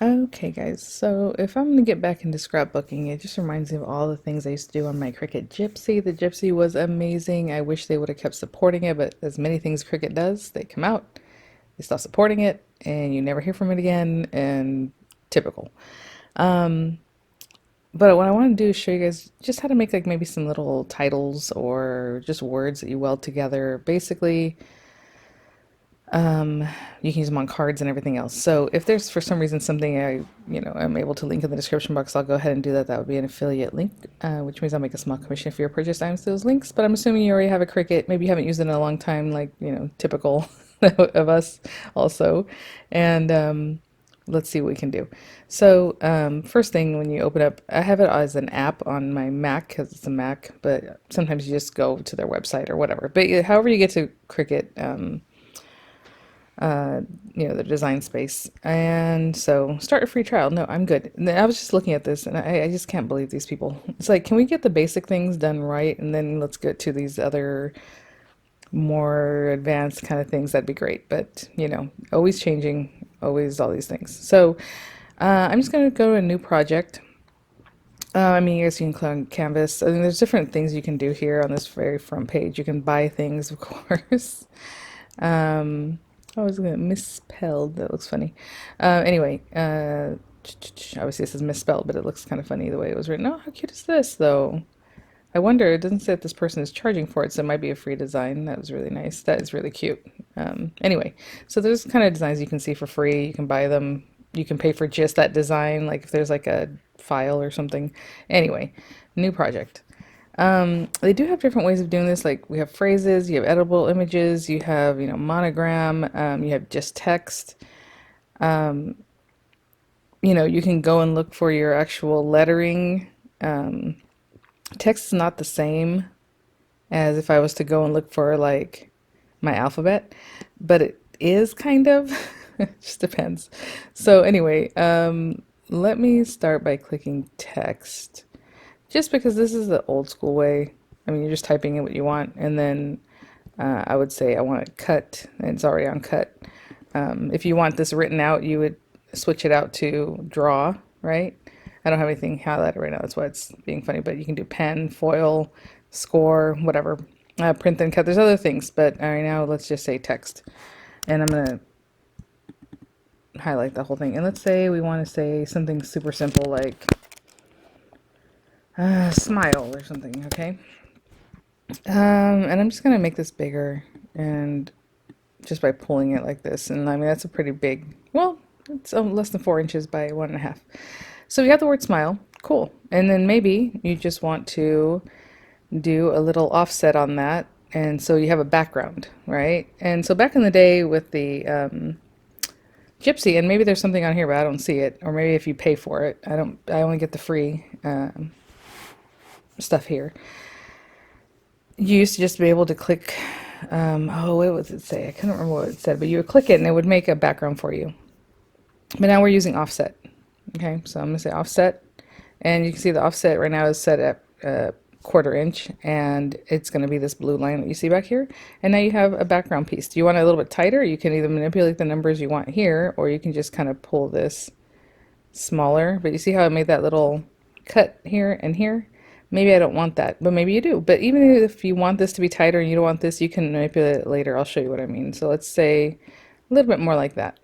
Okay, guys, so if I'm gonna get back into scrapbooking, it just reminds me of all the things I used to do on my Cricut Gypsy. The Gypsy was amazing. I wish they would have kept supporting it, but as many things Cricut does, they come out, they stop supporting it, and you never hear from it again, and typical. Um, but what I want to do is show you guys just how to make like maybe some little titles or just words that you weld together. Basically, um, you can use them on cards and everything else. So if there's for some reason something I'm able to link in the description box, I'll go ahead and do that. That would be an affiliate link, which means I'll make a small commission for your purchase items to those links. But I'm assuming you already have a Cricut. Maybe you haven't used it in a long time, like, typical of us also. And let's see what we can do. So first thing, when you open up, I have it as an app on my Mac because it's a Mac, but sometimes you just go to their website or whatever. But however you get to Cricut, uh, the design space. And so start a free trial. No, I'm good. And then I was just looking at this and I just can't believe these people. It's like, can we get the basic things done right? And then let's get to these other more advanced kind of things. That'd be great. But, always changing, always all these things. So I'm just going to go to a new project. I mean, you guys can click on Canvas. I mean, there's different things you can do here on this very front page. You can buy things, of course. Um, I was gonna misspelled. That looks funny. Anyway, obviously this is misspelled, but it looks kind of funny the way it was written. Oh, how cute is this, though? I wonder, it doesn't say that this person is charging for it, so it might be a free design. That was really nice. That is really cute. Anyway, so there's kind of designs you can see for free. You can buy them. You can pay for just that design, like if there's like a file or something. Anyway, new project. They do have different ways of doing this. Like we have phrases, you have editable images, you have, monogram, you have just text. Um, you can go and look for your actual lettering. Um, Text is not the same as if I was to go and look for like my alphabet, but it is kind of. It just depends. So anyway, let me start by clicking text. Just because this is the old school way. I mean, you're just typing in what you want, and then I would say I want it cut, and it's already on cut. If you want this written out, you would switch it out to draw, right? I don't have anything highlighted right now, that's why it's being funny, but you can do pen, foil, score, whatever. Print and cut. There's other things, but right now let's just say text. And I'm going to highlight the whole thing. And let's say we want to say something super simple like smile or something, okay? And I'm just gonna make this bigger, and just by pulling it like this, and I mean that's a pretty big. Well, it's less than 4 inches by 1.5. So we have the word smile, cool. And then maybe you just want to do a little offset on that, and so you have a background, right? And so back in the day with the Gypsy, and maybe there's something on here, but I don't see it, or maybe if you pay for it, I don't. I only get the free stuff here. You used to just be able to click, oh, what was it say? I couldn't remember what it said, but you would click it and it would make a background for you. But now we're using offset. Okay, so I'm gonna say offset, and you can see the offset right now is set at 1/4 inch, and it's gonna be this blue line that you see back here. And now you have a background piece. Do you want it a little bit tighter? You can either manipulate the numbers you want here, or you can just kind of pull this smaller. But you see how I made that little cut here and here? Maybe I don't want that, but maybe you do. But even if you want this to be tighter and you don't want this, you can manipulate it later. I'll show you what I mean. So let's say a little bit more like that.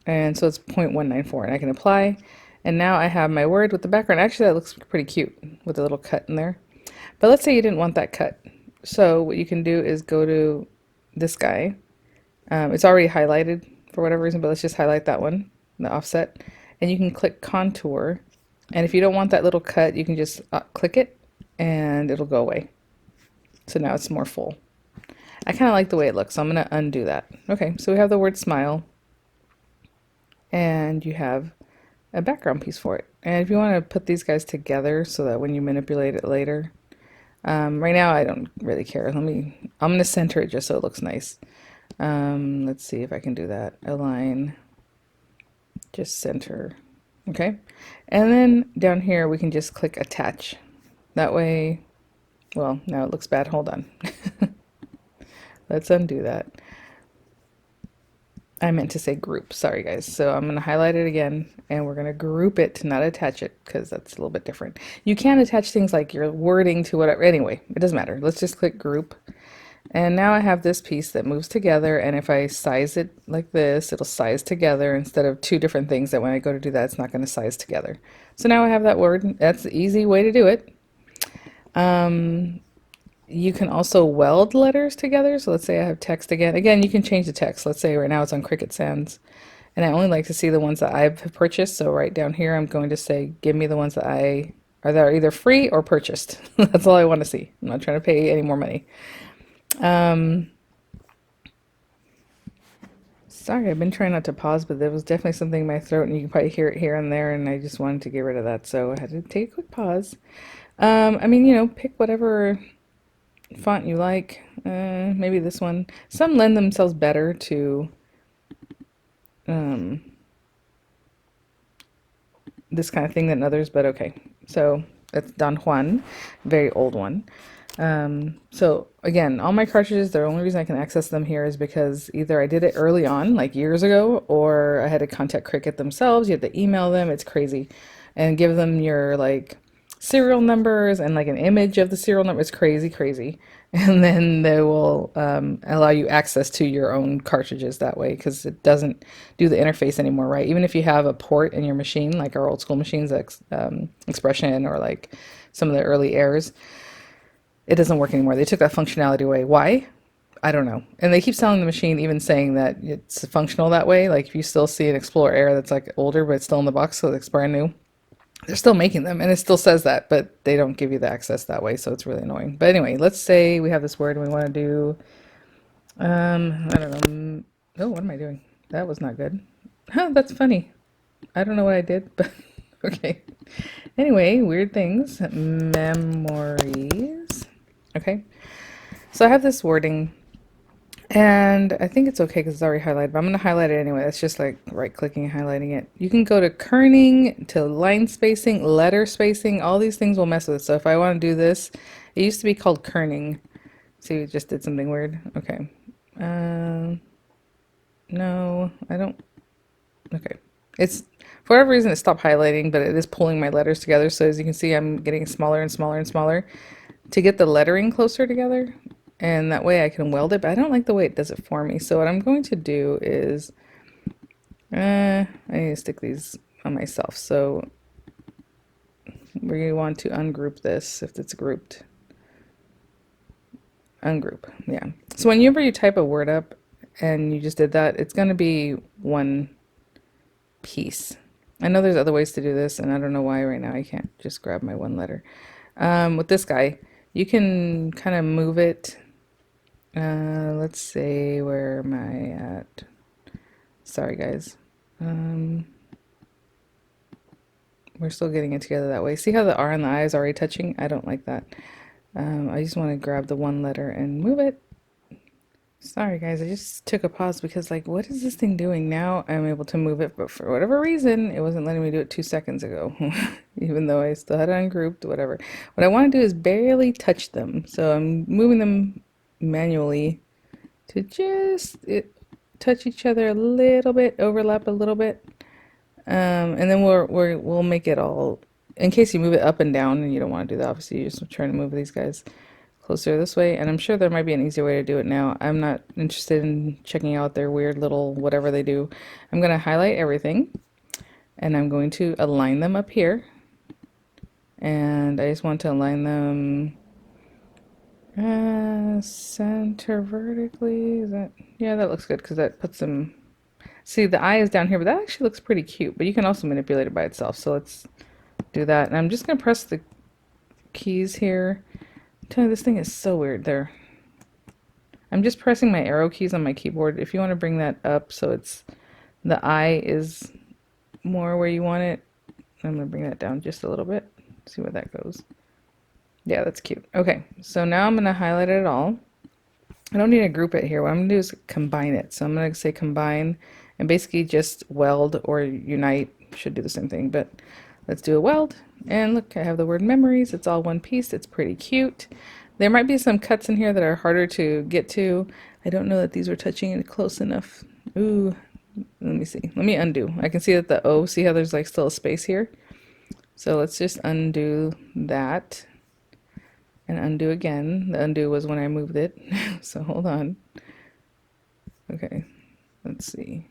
And so it's 0.194, and I can apply. And now I have my word with the background. Actually, that looks pretty cute with a little cut in there. But let's say you didn't want that cut. So what you can do is go to this guy. It's already highlighted for whatever reason, but let's just highlight that one, the offset. And you can click contour. And if you don't want that little cut, you can just click it and it'll go away. So now it's more full. I kind of like the way it looks, so I'm going to undo that. Okay, so we have the word smile, and you have a background piece for it. And if you want to put these guys together so that when you manipulate it later, right now I don't really care. I'm going to center it just so it looks nice. Let's see if I can do that. Align, just center. Okay, and then down here we can just click attach. That way, well, now it looks bad. Hold on. Let's undo that. I meant to say group. Sorry, guys. So I'm going to highlight it again and we're going to group it to not attach it because that's a little bit different. You can attach things like your wording to whatever. Anyway, it doesn't matter. Let's just click group. And now I have this piece that moves together. And if I size it like this, it'll size together instead of two different things that when I go to do that, it's not going to size together. So now I have that word. That's the easy way to do it. You can also weld letters together. So let's say I have text again. Again, you can change the text. Let's say right now it's on Cricut Sans. And I only like to see the ones that I've purchased. So right down here, I'm going to say, give me the ones that are either free or purchased. That's all I want to see. I'm not trying to pay any more money. Sorry, I've been trying not to pause, but there was definitely something in my throat, and you can probably hear it here and there, and I just wanted to get rid of that, so I had to take a quick pause. I mean, pick whatever font you like. Maybe this one. Some lend themselves better to this kind of thing than others, but okay. So that's Don Juan, very old one. So again, all my cartridges, the only reason I can access them here is because either I did it early on, like years ago, or I had to contact Cricut themselves. You have to email them. It's crazy. And give them your like serial numbers and like an image of the serial number. It's crazy, crazy. And then they will allow you access to your own cartridges that way because it doesn't do the interface anymore, right? Even if you have a port in your machine, like our old school machines, Expression or like some of the early Airs, it doesn't work anymore. They took that functionality away. Why? I don't know. And they keep selling the machine, even saying that it's functional that way. Like if you still see an Explorer Air that's like older, but it's still in the box, so it's brand new. They're still making them, and it still says that, but they don't give you the access that way, so it's really annoying. But anyway, let's say we have this word and we want to do, I don't know. Oh, what am I doing? That was not good. Huh, that's funny. I don't know what I did, but okay. Anyway, weird things. Memories. Okay. So I have this wording, and I think it's okay because it's already highlighted, but I'm going to highlight it anyway. It's just like right-clicking and highlighting it. You can go to kerning, to line spacing, letter spacing. All these things will mess with it. So if I want to do this, it used to be called kerning. See, we just did something weird. Okay. No, I don't. Okay. It's, for whatever reason, it stopped highlighting, but it is pulling my letters together. So as you can see, I'm getting smaller and smaller and smaller to get the lettering closer together. And that way I can weld it, but I don't like the way it does it for me. So what I'm going to do is, I need to stick these on myself. So we want to ungroup this if it's grouped. Ungroup, yeah. So whenever you type a word up and you just did that, it's going to be one piece. I know there's other ways to do this, and I don't know why right now I can't just grab my one letter. With this guy, you can kind of move it. Let's see, where am I at? Sorry, guys. We're still getting it together that way. See how the R and the I is already touching? I don't like that. I just want to grab the one letter and move it. Sorry, guys. I just took a pause because, like, what is this thing doing? Now I'm able to move it, but for whatever reason, it wasn't letting me do it 2 seconds ago, even though I still had it ungrouped, whatever. What I want to do is barely touch them. So I'm moving them manually to just touch each other a little bit, overlap a little bit, and then we'll make it all. In case you move it up and down, and you don't want to do that, obviously you're just trying to move these guys closer this way. And I'm sure there might be an easier way to do it now. I'm not interested in checking out their weird little whatever they do. I'm going to highlight everything, and I'm going to align them up here. And I just want to align them center vertically. Is that, yeah, that looks good because that puts them, see the eye is down here, but that actually looks pretty cute, but you can also manipulate it by itself. So let's do that. And I'm just going to press the keys here. I'm telling you, this thing is so weird there. I'm just pressing my arrow keys on my keyboard. If you want to bring that up so it's, the eye is more where you want it, I'm going to bring that down just a little bit. See where that goes. Yeah, that's cute. Okay, so now I'm going to highlight it all. I don't need to group it here. What I'm going to do is combine it. So I'm going to say combine and basically just weld or unite. Should do the same thing, but let's do a weld. And look, I have the word memories. It's all one piece. It's pretty cute. There might be some cuts in here that are harder to get to. I don't know that these were touching it close enough. Ooh, see. Let me undo. I can see that the O, see how there's like still a space here? So let's just undo that and undo again. The undo was when I moved it. So hold on. Okay, let's see.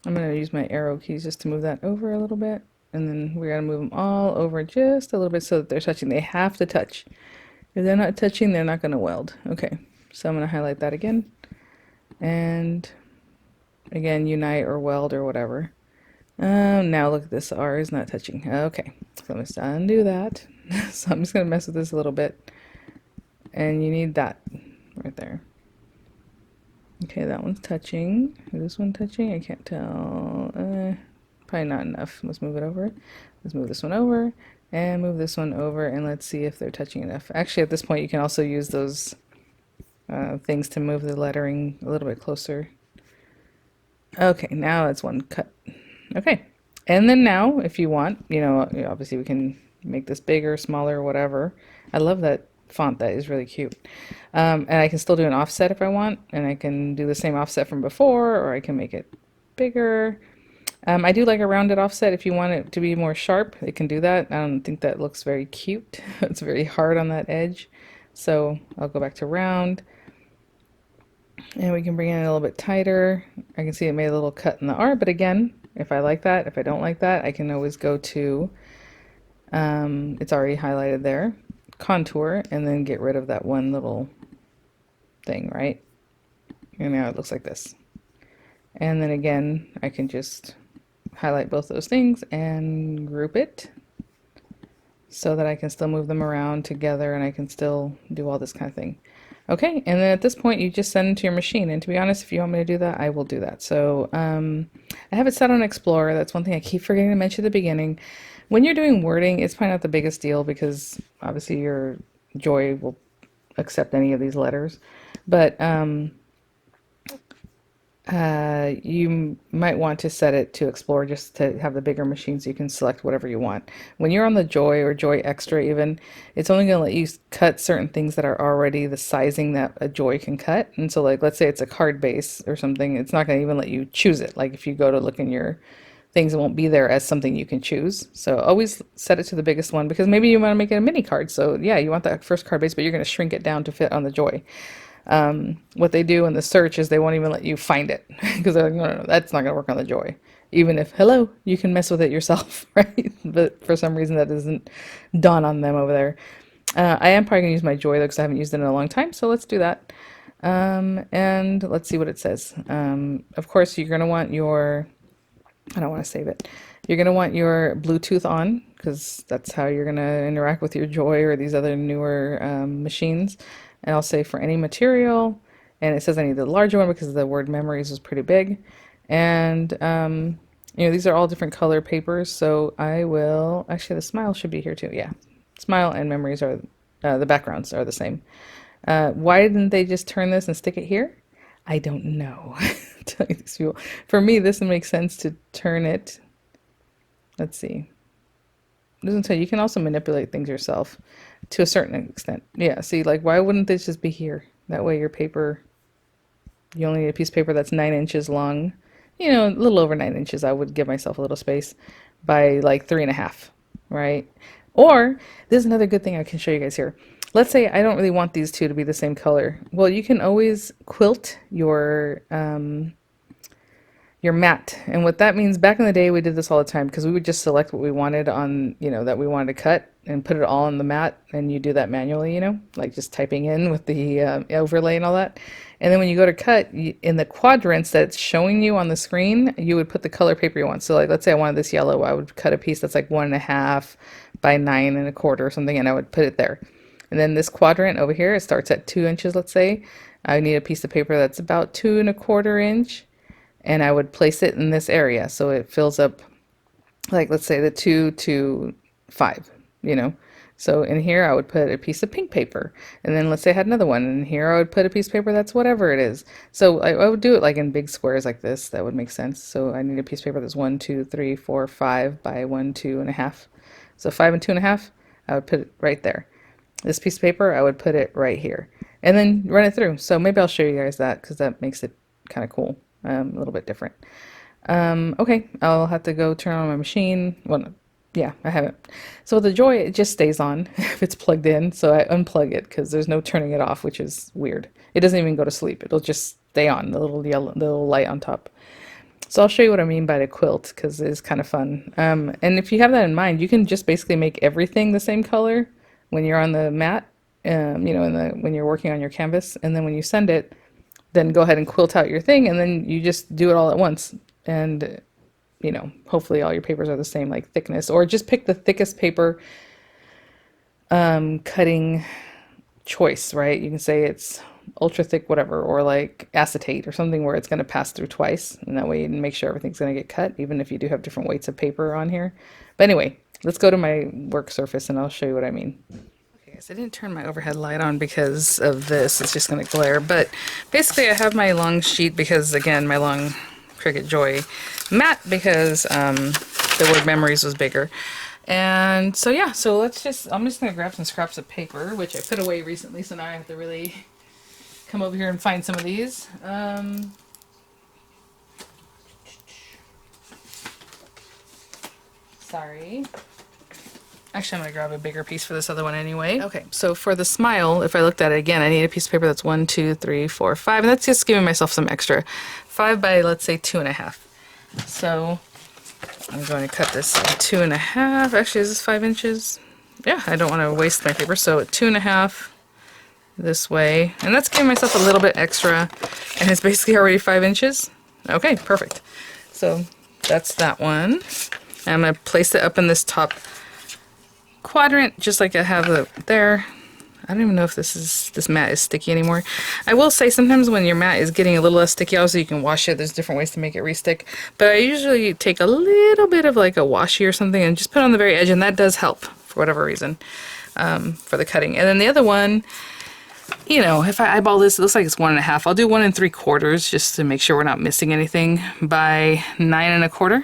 I'm going to use my arrow keys just to move that over a little bit. And then we got to move them all over just a little bit so that they're touching. They have to touch. If they're not touching, they're not going to weld. Okay, so I'm going to highlight that again. And again, unite or weld or whatever. Now look at this. R is not touching. Okay, so I'm just undo that. So I'm just going to mess with this a little bit. And you need that right there. Okay, that one's touching. Is this one touching? I can't tell. Probably not enough. Let's move it over. Let's move this one over and move this one over, and let's see if they're touching enough. Actually, at this point, you can also use those things to move the lettering a little bit closer. Okay, now it's one cut. Okay, and then now, if you want, you know, obviously we can make this bigger, smaller, whatever. I love that font. That is really cute. And I can still do an offset if I want, and I can do the same offset from before, or I can make it bigger. I do like a rounded offset. If you want it to be more sharp, it can do that. I don't think that looks very cute. It's very hard on that edge. So I'll go back to round. And we can bring it in a little bit tighter. I can see it made a little cut in the R, but again, if I like that, if I don't like that, I can always go to, it's already highlighted there, contour, and then get rid of that one little thing, right? And now it looks like this. And then again, I can just highlight both those things and group it so that I can still move them around together and I can still do all this kind of thing. Okay, and then at this point you just send it to your machine, and to be honest, if you want me to do that, I will do that. So I have it set on Explorer. That's one thing I keep forgetting to mention at the beginning. When you're doing wording, it's probably not the biggest deal because obviously your Joy will accept any of these letters, but you might want to set it to Explore just to have the bigger machine so you can select whatever you want. When you're on the Joy or Joy Extra even, it's only going to let you cut certain things that are already the sizing that a Joy can cut. And so like, let's say it's a card base or something, it's not going to even let you choose it. Like if you go to look in your things, it won't be there as something you can choose. So always set it to the biggest one because maybe you want to make it a mini card. So yeah, you want that first card base, but you're going to shrink it down to fit on the Joy. What they do in the search is they won't even let you find it because they're like, no, that's not going to work on the Joy. Even if, hello, you can mess with it yourself, right? But for some reason that doesn't dawn on them over there. I am probably going to use my Joy though because I haven't used it in a long time. So let's do that. And let's see what it says. Of course, you're going to want your, I don't want to save it. You're going to want your Bluetooth on because that's how you're going to interact with your Joy or these other newer machines. And I'll say for any material, and it says I need the larger one because the word memories is pretty big. And, you know, these are all different color papers. So I will, actually the smile should be here too. Yeah. Smile and memories are, the backgrounds are the same. Why didn't they just turn this and stick it here? I don't know. Tell you these people. For me, this makes sense to turn it. Let's see. It doesn't tell you. You can also manipulate things yourself to a certain extent. Yeah, see, like, why wouldn't this just be here? That way your paper, you only need a piece of paper that's 9 inches long. You know, a little over 9 inches. I would give myself a little space by like 3.5, right? Or, this is another good thing I can show you guys here. Let's say I don't really want these two to be the same color. Well, you can always quilt your mat. And what that means, back in the day, we did this all the time because we would just select what we wanted on, you know, that we wanted to cut and put it all on the mat. And you do that manually, you know, like just typing in with the overlay and all that. And then when you go to cut, in the quadrants that's showing you on the screen, you would put the color paper you want. So like, let's say I wanted this yellow, I would cut a piece that's like 1.5 by 9.25 or something, and I would put it there. And then this quadrant over here, it starts at 2 inches, let's say. I need a piece of paper that's about 2.25 inch. And I would place it in this area so it fills up, like, let's say the 2 to 5, you know. So in here I would put a piece of pink paper, and then let's say I had another one, and here I would put a piece of paper that's whatever it is. So I would do it like in big squares like this. That would make sense. So I need a piece of paper that's 1, 2, 3, 4, 5 by 1, 2.5. So 5 and 2.5, I would put it right there. This piece of paper, I would put it right here, and then run it through. So maybe I'll show you guys that because that makes it kind of cool. A little bit different. Okay, I'll have to go turn on my machine. Well, no, yeah, I haven't. So the Joy, it just stays on if it's plugged in. So I unplug it because there's no turning it off, which is weird. It doesn't even go to sleep. It'll just stay on, the little yellow, the little light on top. So I'll show you what I mean by the quilt because it's kind of fun. And if you have that in mind, you can just basically make everything the same color when you're on the mat, when you're working on your canvas, and then when you send it, then go ahead and quilt out your thing, and then you just do it all at once. And hopefully all your papers are the same like thickness, or just pick the thickest paper cutting choice, right? You can say it's ultra thick, whatever, or like acetate or something where it's going to pass through twice, and that way you can make sure everything's going to get cut, even if you do have different weights of paper on here. But anyway, let's go to my work surface and I'll show you what I mean. Okay, guys, I didn't turn my overhead light on because of this. It's just going to glare. But basically, I have my long sheet because, again, my long Cricut Joy matte because the word memories was bigger. And so yeah, so I'm just gonna grab some scraps of paper, which I put away recently, so now I have to really come over here and find some of these. Sorry. Actually, I'm gonna grab a bigger piece for this other one anyway. Okay, so for the smile, if I looked at it again, I need a piece of paper that's 1, 2, 3, 4, 5, and that's just giving myself some extra. 5 by, let's say, 2.5. So I'm going to cut this at 2.5. Actually, is this 5 inches? Yeah, I don't want to waste my paper. So at 2.5 this way. And that's giving myself a little bit extra. And it's basically already 5 inches. Okay, perfect. So that's that one. And I'm going to place it up in this top quadrant, just like I have it there. I don't even know if this mat is sticky anymore. I will say sometimes when your mat is getting a little less sticky, also you can wash it. There's different ways to make it re-stick. But I usually take a little bit of like a washi or something and just put it on the very edge, and that does help for whatever reason for the cutting. And then the other one, if I eyeball this, it looks like it's 1.5. I'll do 1 3/4 just to make sure we're not missing anything by 9 1/4.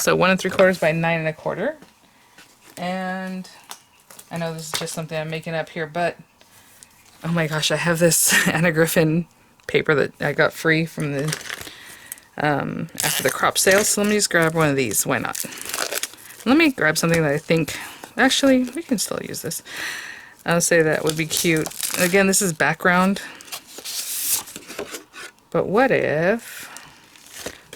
So 1 3/4 by 9 1/4. And I know this is just something I'm making up here, but oh my gosh, I have this Anna Griffin paper that I got free from the after the crop sale. So let me just grab one of these. Why not? Let me grab something that I think, actually, we can still use this. I'll say that would be cute. Again, this is background. But what if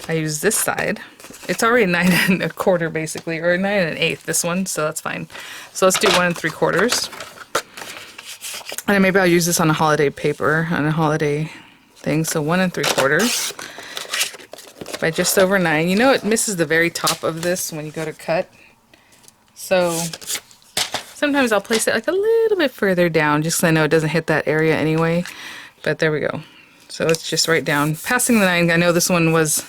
I use this side? It's already 9 1/4 basically, or 9 1/8 this one, so that's fine. So let's do 1 3/4. And maybe I'll use this on a holiday paper, on a holiday thing. So 1 3/4 by just over 9. It misses the very top of this when you go to cut. So sometimes I'll place it like a little bit further down, just so I know it doesn't hit that area anyway. But there we go. So it's just right down, passing the 9. I know this one was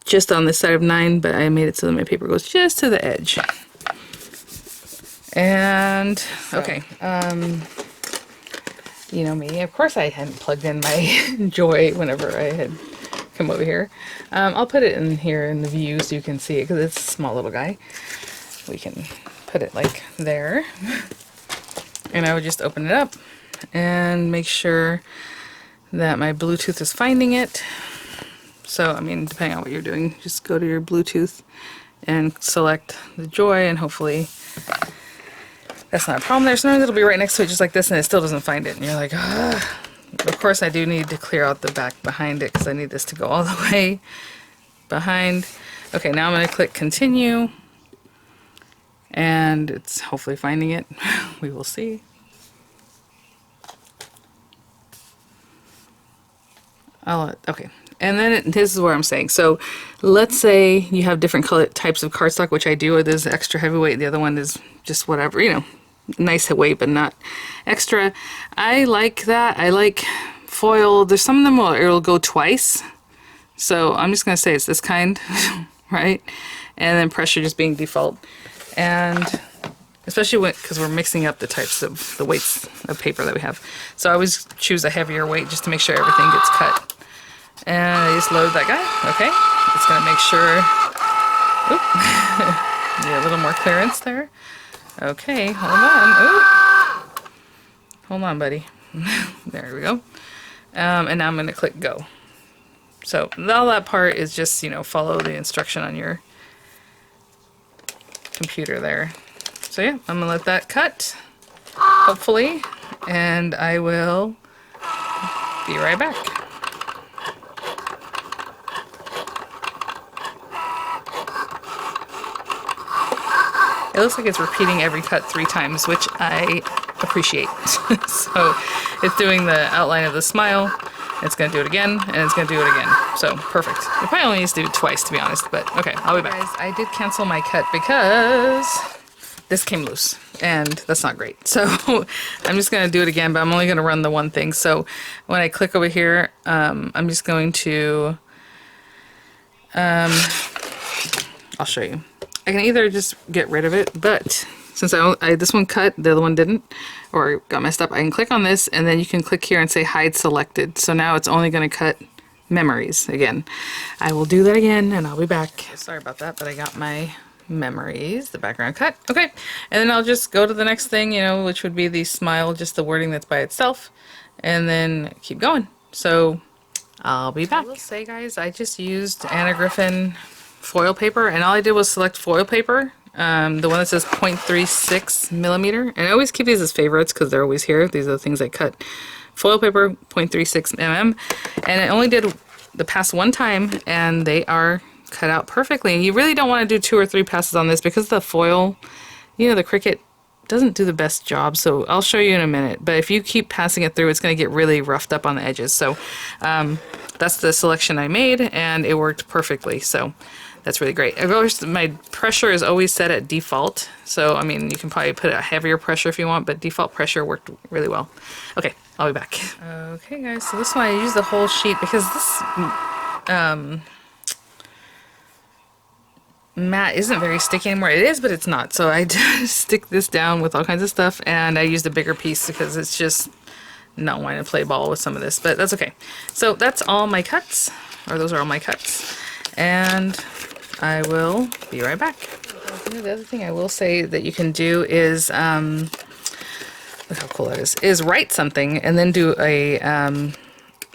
just on this side of 9, but I made it so that my paper goes just to the edge. And okay, you know me, of course I hadn't plugged in my Joy whenever I had come over here. I'll put it in here in the view so you can see it, because it's a small little guy. We can put it like there, and I would just open it up and make sure that my Bluetooth is finding it. So, I mean, depending on what you're doing, just go to your Bluetooth and select the Joy, and hopefully that's not a problem there. Sometimes it'll be right next to it just like this, and it still doesn't find it, and you're like, ah. Of course, I do need to clear out the back behind it, because I need this to go all the way behind. Okay, now I'm going to click continue, and it's hopefully finding it. We will see. Okay. And then this is what I'm saying. So let's say you have different types of cardstock, which I do. This is extra heavyweight. The other one is just whatever, nice weight, but not extra. I like that. I like foil. There's some of them where it'll go twice. So I'm just going to say it's this kind, right? And then pressure just being default. And especially because we're mixing up the types of the weights of paper that we have. So I always choose a heavier weight just to make sure everything gets cut. And I just load that guy. Okay, it's gonna make sure. Oop. Need a little more clearance there. Okay, hold on. Oop. Hold on, buddy. There we go. And now I'm gonna click go. So all that part is just, you know, follow the instruction on your computer there. So yeah, I'm gonna let that cut, hopefully, and I will be right back. It looks like it's repeating every cut 3 times, which I appreciate. So it's doing the outline of the smile, it's gonna do it again, and it's gonna do it again. So perfect. It probably only needs to do it twice, to be honest, but okay, I'll be back. Guys, I did cancel my cut because this came loose, and that's not great. So I'm just gonna do it again, but I'm only gonna run the one thing. So when I click over here, I'm just going to, I'll show you. I can either just get rid of it, but since I this one cut, the other one didn't, or got messed up, I can click on this, and then you can click here and say hide selected. So now it's only going to cut memories again. I will do that again, and I'll be back. Sorry about that, but I got my memories, the background cut. Okay, and then I'll just go to the next thing, you know, which would be the smile, just the wording that's by itself, and then keep going. So I'll be back. I will say, guys, I just used Anna Griffin foil paper, and all I did was select foil paper, the one that says 0.36 millimeter, and I always keep these as favorites because they're always here. These are the things I cut. Foil paper, 0.36 mm, and I only did the pass one time, and they are cut out perfectly. And you really don't want to do 2 or 3 passes on this because the foil, you know, the Cricut doesn't do the best job, so I'll show you in a minute. But if you keep passing it through, it's going to get really roughed up on the edges. So that's the selection I made, and it worked perfectly. So that's really great. Of course, my pressure is always set at default. So, I mean, you can probably put a heavier pressure if you want, but default pressure worked really well. Okay, I'll be back. Okay, guys, so this one I used the whole sheet because this mat isn't very sticky anymore. It is, but it's not. So I just stick this down with all kinds of stuff, and I used a bigger piece because it's just not wanting to play ball with some of this, but that's okay. So that's all my cuts, or those are all my cuts. And I will be right back. The other thing I will say that you can do is, look how cool that is write something and then do a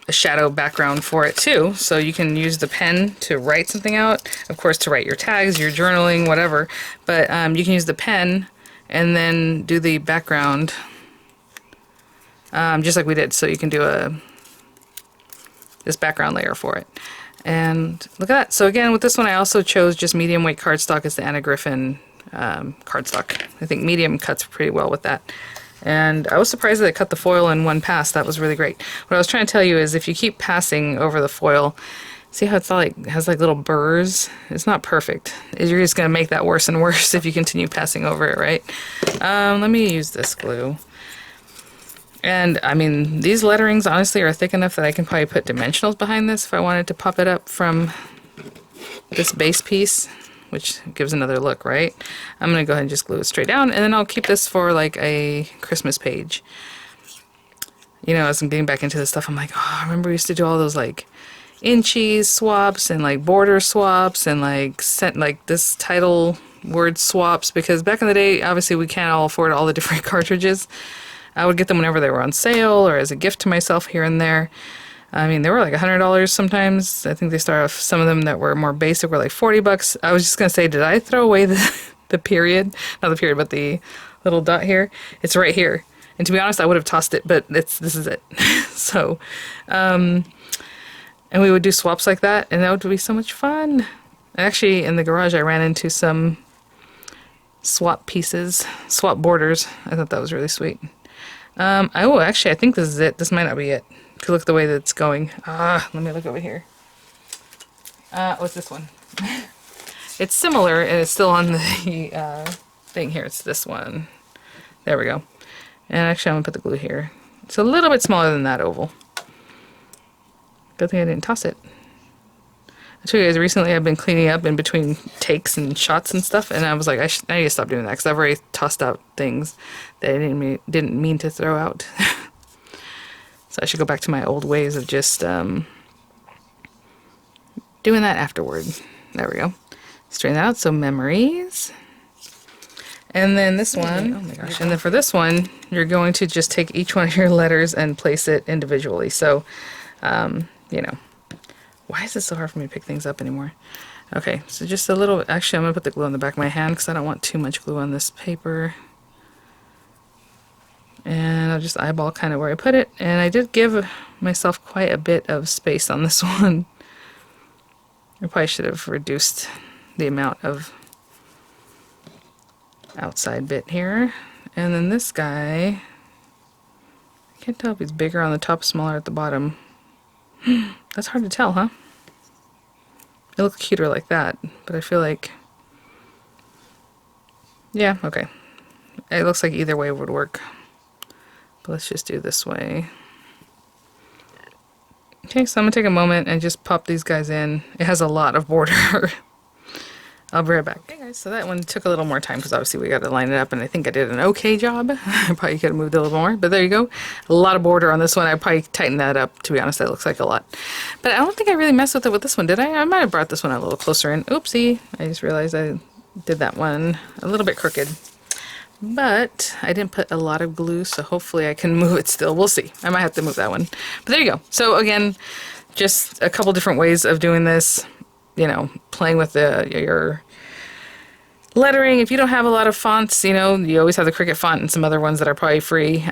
shadow background for it too. So you can use the pen to write something out, of course, to write your tags, your journaling, whatever. But you can use the pen and then do the background just like we did. So you can do this background layer for it. And look at that. So again, with this one, I also chose just medium weight cardstock as the Anna Griffin cardstock. I think medium cuts pretty well with that. And I was surprised that it cut the foil in one pass. That was really great. What I was trying to tell you is if you keep passing over the foil, see how it's all like, has like little burrs? It's not perfect. You're just going to make that worse and worse if you continue passing over it, right? Let me use this glue. And I mean, these letterings honestly are thick enough that I can probably put dimensionals behind this if I wanted to pop it up from this base piece, which gives another look, right? I'm going to go ahead and just glue it straight down, and then I'll keep this for like a Christmas page. You know, as I'm getting back into this stuff, I'm like, oh, I remember we used to do all those like inchies swaps and like border swaps and like this title word swaps, because back in the day, obviously we can't all afford all the different cartridges. I would get them whenever they were on sale or as a gift to myself here and there. I mean, they were like $100 sometimes. I think they started off, some of them that were more basic were like $40. I was just going to say, did I throw away the period? Not the period, but the little dot here. It's right here. And to be honest, I would have tossed it, but this is it. So, and we would do swaps like that, and that would be so much fun. Actually, in the garage, I ran into some swap pieces, swap borders. I thought that was really sweet. Oh, actually, I think this is it. This might not be it. If you look the way that it's going. Let me look over here. What's this one? It's similar, and it's still on the thing here. It's this one. There we go. And actually, I'm going to put the glue here. It's a little bit smaller than that oval. Good thing I didn't toss it. I told you guys recently I've been cleaning up in between takes and shots and stuff, and I was like, I need to stop doing that because I've already tossed out things that I didn't mean to throw out. So I should go back to my old ways of just doing that afterward. There we go. Straighten that out. So memories. And then this one, oh my gosh, and then for this one, you're going to just take each one of your letters and place it individually. So, you know, Why is it so hard for me to pick things up anymore? Okay, so just a little, actually I'm gonna put the glue on the back of my hand because I don't want too much glue on this paper. And I'll just eyeball kind of where I put it. And I did give myself quite a bit of space on this one. I probably should have reduced the amount of outside bit here. And then this guy, I can't tell if he's bigger on the top, smaller at the bottom. That's hard to tell, huh? It looks cuter like that, but I feel like, yeah, okay. It looks like either way would work. But let's just do this way. Okay, so I'm gonna take a moment and just pop these guys in. It has a lot of border. I'll be right back. Okay guys, so that one took a little more time because obviously we got to line it up, and I think I did an okay job. I probably could have moved it a little more, but there you go. A lot of border on this one. I probably tightened that up. To be honest, that looks like a lot. But I don't think I really messed with it with this one, did I? I might have brought this one a little closer in. Oopsie. I just realized I did that one a little bit crooked. But I didn't put a lot of glue, so hopefully I can move it still. We'll see. I might have to move that one. But there you go. So again, just a couple different ways of doing this. You know, playing with your lettering. If you don't have a lot of fonts, you know, you always have the Cricut font and some other ones that are probably free.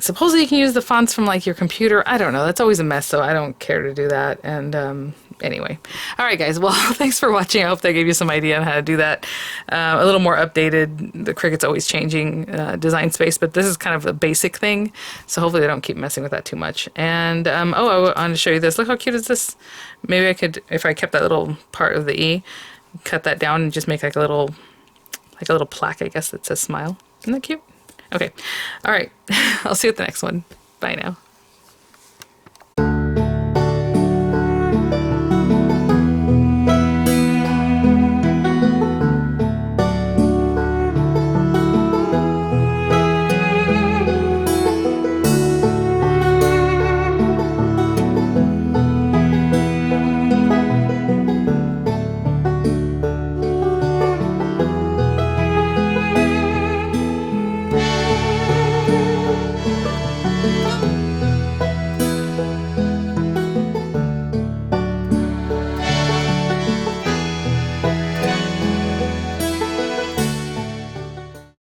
Supposedly you can use the fonts from like your computer. I don't know. That's always a mess, so I don't care to do that. And anyway. All right, guys. Well, thanks for watching. I hope that gave you some idea on how to do that. A little more updated. The Cricut's always changing design space, but this is kind of a basic thing. So hopefully I don't keep messing with that too much. And oh, I wanted to show you this. Look how cute is this? Maybe I could, if I kept that little part of the E, cut that down and just make like a little plaque, I guess, that says smile. Isn't that cute? Okay. All right. I'll see you at the next one. Bye now.